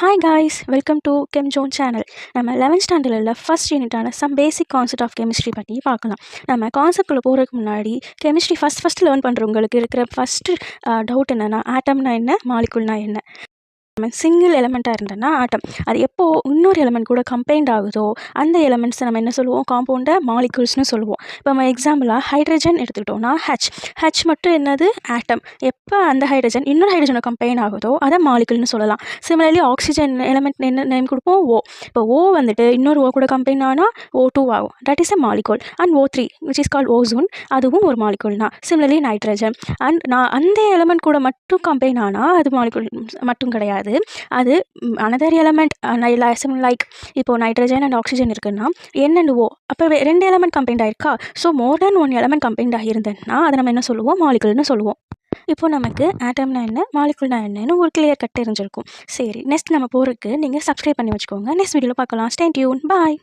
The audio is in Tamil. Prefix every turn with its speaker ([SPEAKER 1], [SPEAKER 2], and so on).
[SPEAKER 1] Hi guys, welcome to ChemZone channel. நம்ம 11th ஸ்டாண்டர்டில் ஃபர்ஸ்ட் யூனிட்டான some basic concept of chemistry பற்றி பார்க்கலாம். நம்ம கான்செப்ட்குள்ளே போகிறதுக்கு முன்னாடி கெமிஸ்ட்ரி ஃபஸ்ட் லேர்ன் பண்ணுறவங்களுக்கு இருக்கிற ஃபஸ்ட்டு டவுட் என்னென்னா, ஆட்டம்னா என்ன, மாலிகுல்னா என்ன. சிங்கிள் எலமெண்ட்டாக இருந்ததுன்னா ஆட்டம், அது எப்போது இன்னொரு எலமெண்ட் கூட கம்பைன்ட் ஆகுதோ அந்த எலமெண்ட்ஸை நம்ம என்ன சொல்லுவோம், காம்பவுண்டை மாலிகுல்ஸ்னு சொல்லுவோம். இப்போ நம்ம எக்ஸாம்பிளாக ஹைட்ரஜன் எடுத்துக்கிட்டோம்னா ஹச் மட்டும் என்னது, ஆட்டம். எப்போ அந்த ஹைட்ரஜன் இன்னொரு ஹைட்ரஜனை கம்பைன் ஆகுதோ அதை மாலிகுல்னு சொல்லலாம். சிமிலர்லி ஆக்சிஜன் எலமெண்ட் என்ன நேம் கொடுப்போம், ஓ. இப்போ ஓ வந்துட்டு இன்னொரு ஓ கூட கம்பைன் ஆனால் O2 ஆகும், that is a molecule. And O3 which is called ozone, அதுவும் ஒரு மாலிகுல் தான். சிமிலர்லி நைட்ரஜன் அண்ட் அந்த எலமெண்ட் கூட மட்டும் கம்பைன் ஆனால் அது மாலிகுல் மட்டும் கிடையாது. அது அனதர் எலமெண்ட் லைக் இப்போ நைட்ரஜன் அண்ட் ஆக்சிஜன் இருக்குன்னா N&O, அப்போ 2 எலமெண்ட் கம்பைன்ட் ஆயிருக்கா. ஸோ மோர் தென் 1 எலமெண்ட் கம்பைன்ட் ஆகியிருந்ததுன்னா அதை நம்ம என்ன சொல்லுவோம், மாலிகுல்னு சொல்லுவோம். இப்போ நமக்கு ஆட்டம்னா என்ன, மாலிகுல்னா என்னன்னு ஒரு கிளியர் கட் தெரிஞ்சிருக்கும். சரி, நெக்ஸ்ட் நம்ம போகிறதுக்கு நீங்கள் சப்ஸ்கிரைப் பண்ணி வச்சுக்கோங்க. நெக்ஸ்ட் வீடியோவில் பார்க்கலாம். ஸ்டே டியூன், பாய்.